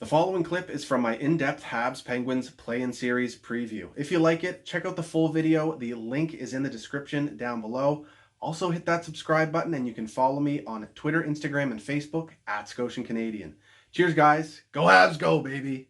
The following clip is from my in-depth Habs Penguins play-in series preview. If you like it, check out the full video. The link is in the description down below. Also hit that subscribe button and you can follow me on Twitter, Instagram, and Facebook at ScotianCanadien. Cheers, guys. Go Habs, go, baby.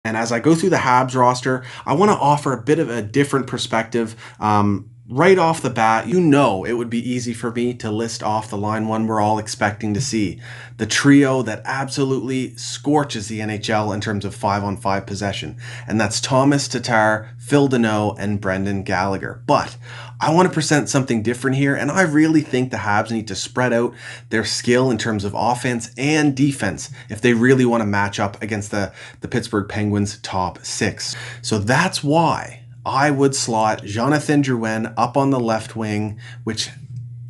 And as I go through the Habs roster, I want to offer a bit of a different perspective. Right off the bat, you know it would be easy for me to list off the line one we're all expecting to see. The trio that absolutely scorches the NHL in terms of 5-on-5 possession. And that's Thomas Tatar, Phil Danault, and Brendan Gallagher. But I want to present something different here, and I really think the Habs need to spread out their skill in terms of offense and defense if they really want to match up against the Pittsburgh Penguins' top six. So that's why I would slot Jonathan Drouin up on the left wing, which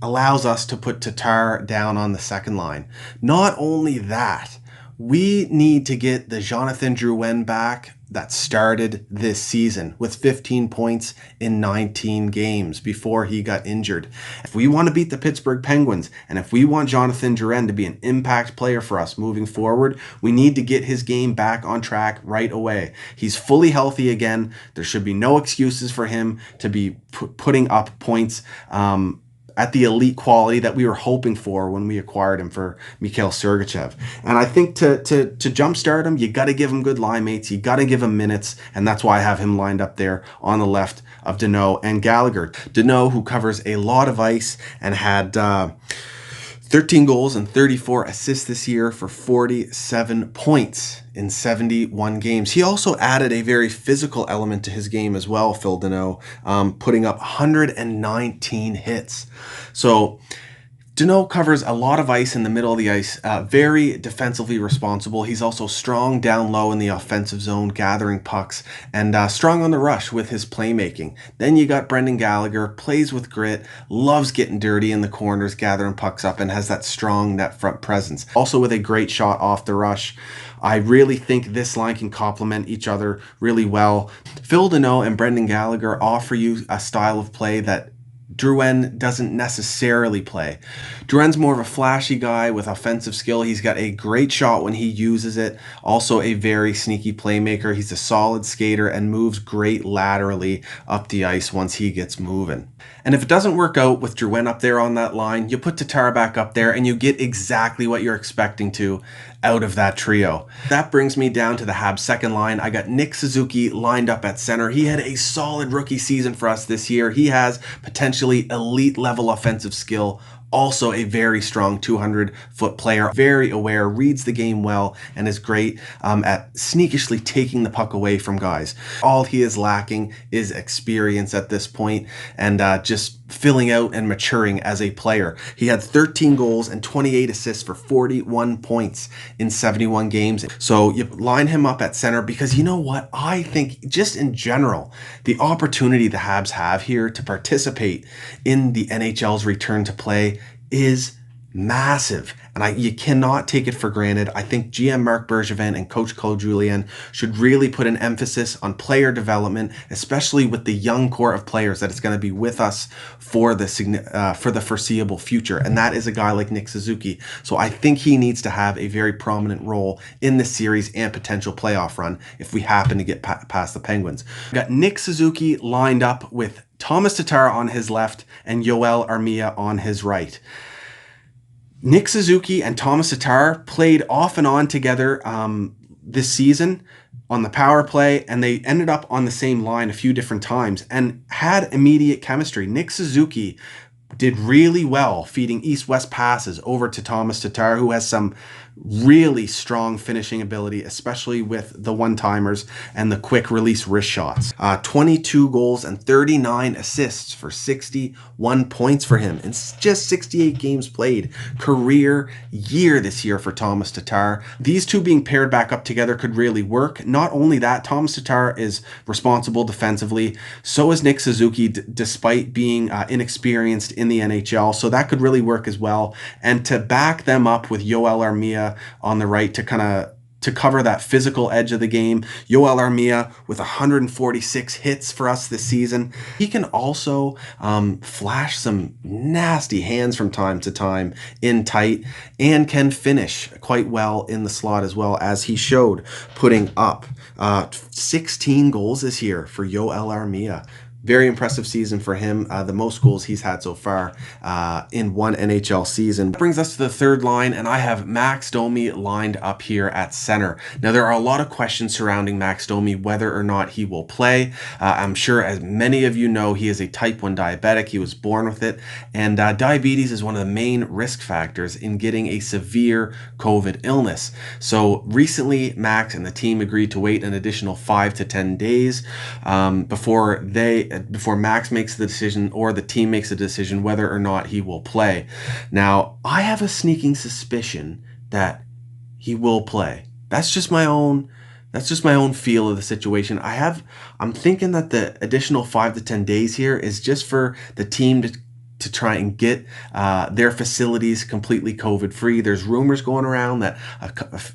allows us to put Tatar down on the second line. Not only that, we need to get the Jonathan Drouin back that started this season with 15 points in 19 games before he got injured. If we want to beat the Pittsburgh Penguins, and if we want Jonathan Drouin to be an impact player for us moving forward, we need to get his game back on track right away. He's fully healthy again. There should be no excuses for him to be putting up points at the elite quality that we were hoping for when we acquired him for Mikhail Sergachev. And I think to jumpstart him, you got to give him good line mates. You got to give him minutes. And that's why I have him lined up there on the left of Danault and Gallagher. Danault, who covers a lot of ice and had 13 goals and 34 assists this year for 47 points in 71 games. He also added a very physical element to his game as well, Phil Danault, putting up 119 hits. So Danault covers a lot of ice in the middle of the ice, very defensively responsible. He's also strong down low in the offensive zone, gathering pucks, and strong on the rush with his playmaking. Then you got Brendan Gallagher, plays with grit, loves getting dirty in the corners, gathering pucks up, and has that strong net front presence. Also with a great shot off the rush. I really think this line can complement each other really well. Phil Danault and Brendan Gallagher offer you a style of play that Drouin doesn't necessarily play. Drouin's more of a flashy guy with offensive skill. He's got a great shot when he uses it. Also a very sneaky playmaker. He's a solid skater and moves great laterally up the ice once he gets moving. And if it doesn't work out with Drouin up there on that line, you put Tatar back up there and you get exactly what you're expecting to out of that trio. That brings me down to the Hab second line. I got Nick Suzuki lined up at center. He had a solid rookie season for us this year. He has potentially elite level offensive skill. Also a very strong 200-foot player, very aware, reads the game well, and is great at sneakishly taking the puck away from guys. All he is lacking is experience at this point and just filling out and maturing as a player. He had 13 goals and 28 assists for 41 points in 71 games. So you line him up at center because you know what? I think just in general, the opportunity the Habs have here to participate in the NHL's return to play is massive, and you cannot take it for granted. I think GM Marc Bergevin and Coach Claude Julien should really put an emphasis on player development, especially with the young core of players that is going to be with us for the foreseeable future, and that is a guy like Nick Suzuki. So I think he needs to have a very prominent role in this series and potential playoff run if we happen to get past the Penguins. We got Nick Suzuki lined up with Thomas Tatar on his left and Yoel Armia on his right. Nick Suzuki and Thomas Tatar played off and on together this season on the power play, and they ended up on the same line a few different times and had immediate chemistry. Nick Suzuki did really well feeding east-west passes over to Thomas Tatar, who has some really strong finishing ability, especially with the one-timers and the quick release wrist shots. 22 goals and 39 assists for 61 points for him in just 68 games played. Career year this year for Thomas Tatar. These two being paired back up together could really work. Not only that, Thomas Tatar is responsible defensively. So is Nick Suzuki, despite being inexperienced in the NHL. So that could really work as well. And to back them up with Yoel Armia on the right to kind of to cover that physical edge of the game. Yoel Armia with 146 hits for us this season. He can also flash some nasty hands from time to time in tight and can finish quite well in the slot as well, as he showed, putting up 16 goals this year for Yoel Armia. Very impressive season for him. The most goals he's had so far in one NHL season. That brings us to the third line, and I have Max Domi lined up here at center. Now, there are a lot of questions surrounding Max Domi, whether or not he will play. I'm sure, as many of you know, he is a type 1 diabetic. He was born with it, and diabetes is one of the main risk factors in getting a severe COVID illness. So recently, Max and the team agreed to wait an additional 5 to 10 days before Max makes the decision, or the team makes a decision, whether or not he will play. Now, I have a sneaking suspicion that he will play. That's just my own feel of the situation. I'm thinking that the additional 5 to 10 days here is just for the team to try and get their facilities completely COVID-free. There's rumors going around that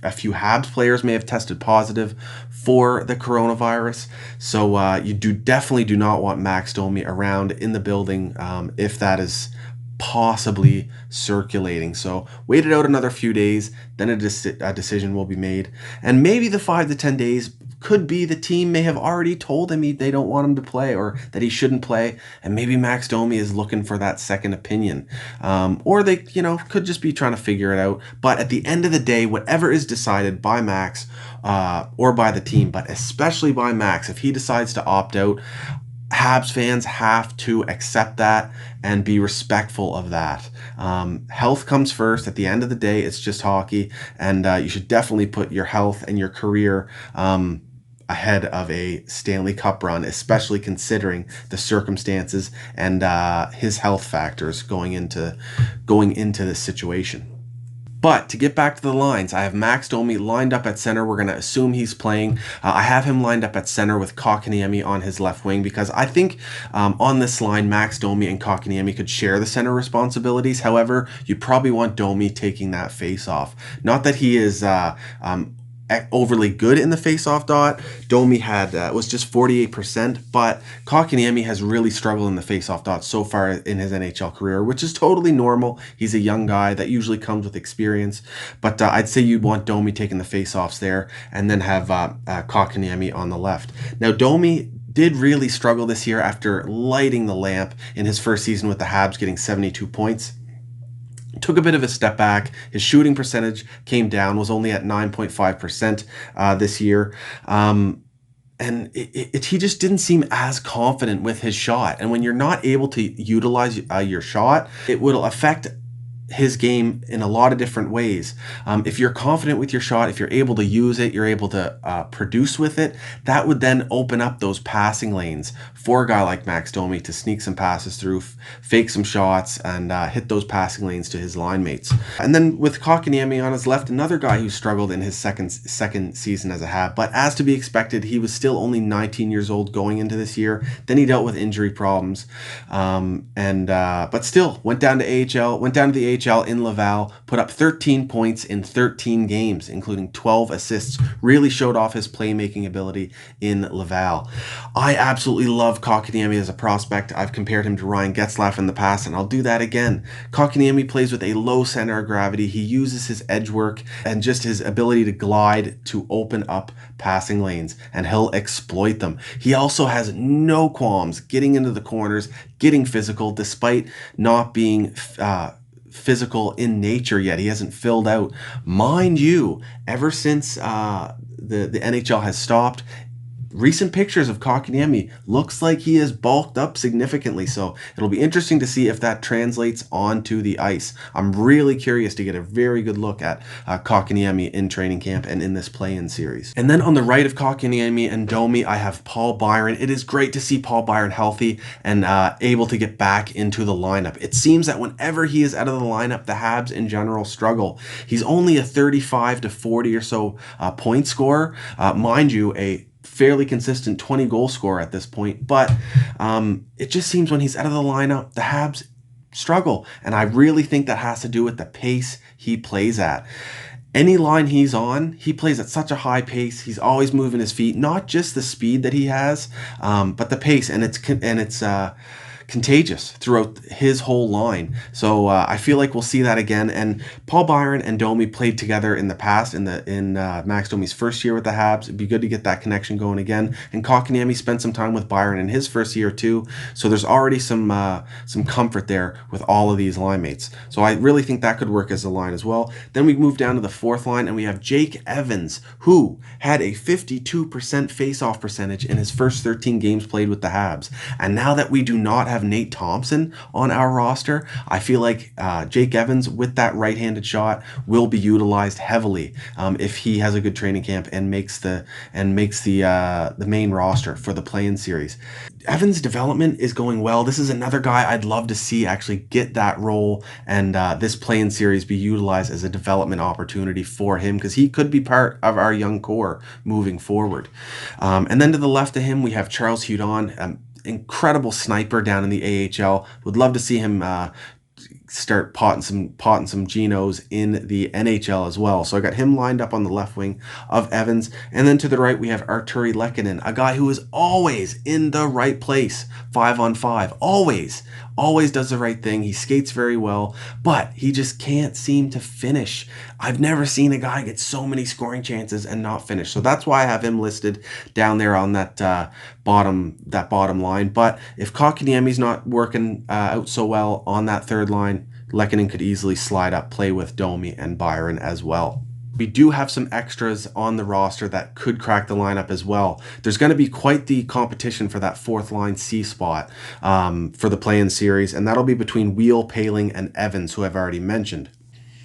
a few Habs players may have tested positive for the coronavirus. So you definitely do not want Max Domi around in the building if that is possibly circulating. So wait it out another few days, then a decision will be made. And maybe the 5 to 10 days could be the team may have already told him they don't want him to play, or that he shouldn't play, and maybe Max Domi is looking for that second opinion, or they could just be trying to figure it out. But at the end of the day, whatever is decided by Max or by the team, but especially by Max, if he decides to opt out, Habs fans have to accept that and be respectful of that. Health comes first. At the end of the day, it's just hockey, and you should definitely put your health and your career ahead of a Stanley Cup run, especially considering the circumstances and his health factors going into this situation. But to get back to the lines, I have Max Domi lined up at center. We're going to assume he's playing. I have him lined up at center with Kotkaniemi on his left wing, because I think on this line, Max Domi and Kotkaniemi could share the center responsibilities. However, you probably want Domi taking that face-off. Not that he is overly good in the face-off dot. Domi was just 48%, but Kotkaniemi has really struggled in the face-off dot so far in his NHL career, which is totally normal. He's a young guy. That usually comes with experience, but I'd say you'd want Domi taking the face-offs there, and then have Kotkaniemi on the left. Now, Domi did really struggle this year after lighting the lamp in his first season with the Habs, getting 72 points. Took a bit of a step back. His shooting percentage came down, was only at 9.5% this year. And he just didn't seem as confident with his shot. And when you're not able to utilize your shot, it will affect his game in a lot of different ways. If you're confident with your shot, if you're able to use it, you're able to produce with it, that would then open up those passing lanes for a guy like Max Domi to sneak some passes through, fake some shots, and hit those passing lanes to his line mates. And then with Kotkaniemi on his left, another guy who struggled in his second season as a Hab, but as to be expected, he was still only 19 years old going into this year. Then he dealt with injury problems, but still went down to the AHL in Laval, put up 13 points in 13 games, including 12 assists. Really showed off his playmaking ability in Laval. I absolutely love Kotkaniemi as a prospect. I've compared him to Ryan Getzlaf in the past, and I'll do that again. Kotkaniemi plays with a low center of gravity. He uses his edge work and just his ability to glide to open up passing lanes, and he'll exploit them. He also has no qualms getting into the corners, getting physical, despite not being physical in nature yet. He hasn't filled out. Mind you, ever since the NHL has stopped, recent pictures of Kotkaniemi looks like he has bulked up significantly, so it'll be interesting to see if that translates onto the ice. I'm really curious to get a very good look at Kotkaniemi in training camp and in this play-in series. And then on the right of Kotkaniemi and Domi, I have Paul Byron. It is great to see Paul Byron healthy and able to get back into the lineup. It seems that whenever he is out of the lineup, the Habs in general struggle. He's only a 35 to 40 or so point scorer. Mind you, a fairly consistent 20 goal scorer at this point, but it just seems when he's out of the lineup, the Habs struggle, and I really think that has to do with the pace he plays at. Any line he's on, he plays at such a high pace. He's always moving his feet, not just the speed that he has, but the pace, and it's contagious throughout his whole line. So I feel like we'll see that again. And Paul Byron and Domi played together in the past in Max Domi's first year with the Habs. It'd be good to get that connection going again. And Kotkaniemi spent some time with Byron in his first year too. So there's already some comfort there with all of these line mates. So I really think that could work as a line as well. Then we move down to the fourth line and we have Jake Evans, who had a 52% face-off percentage in his first 13 games played with the Habs. And now that we do not have Nate Thompson on our roster, I feel like Jake Evans with that right-handed shot will be utilized heavily if he has a good training camp and makes the main roster for the play-in series. Evans' development is going well. This is another guy I'd love to see actually get that role and this play-in series be utilized as a development opportunity for him because he could be part of our young core moving forward. And then to the left of him, we have Charles Hudon, incredible sniper down in the AHL. Would love to see him start potting some Genos in the NHL as well. So I got him lined up on the left wing of Evans. And then to the right, we have Arturi Lehkonen, a guy who is always in the right place, 5-on-5. Always does the right thing. He skates very well, but he just can't seem to finish. I've never seen a guy get so many scoring chances and not finish. So that's why I have him listed down there on that bottom line. But if Kotkaniemi's not working out so well on that third line, Lehkonen could easily slide up, play with Domi and Byron as well. We do have some extras on the roster that could crack the lineup as well. There's going to be quite the competition for that fourth line C spot for the play-in series, and that'll be between Wheel, Paling, and Evans, who I've already mentioned.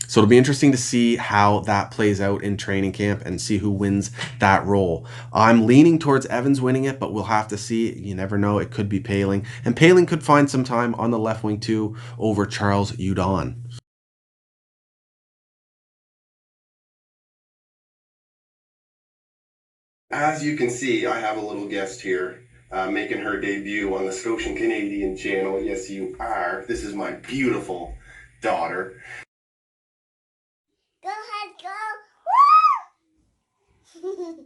So it'll be interesting to see how that plays out in training camp and see who wins that role. I'm leaning towards Evans winning it, but we'll have to see. You never know. It could be Paling. And Paling could find some time on the left wing too over Charles Hudon. As you can see, I have a little guest here making her debut on the ScotianCanadien channel. Yes, you are. This is my beautiful daughter. Go ahead, go. Woo!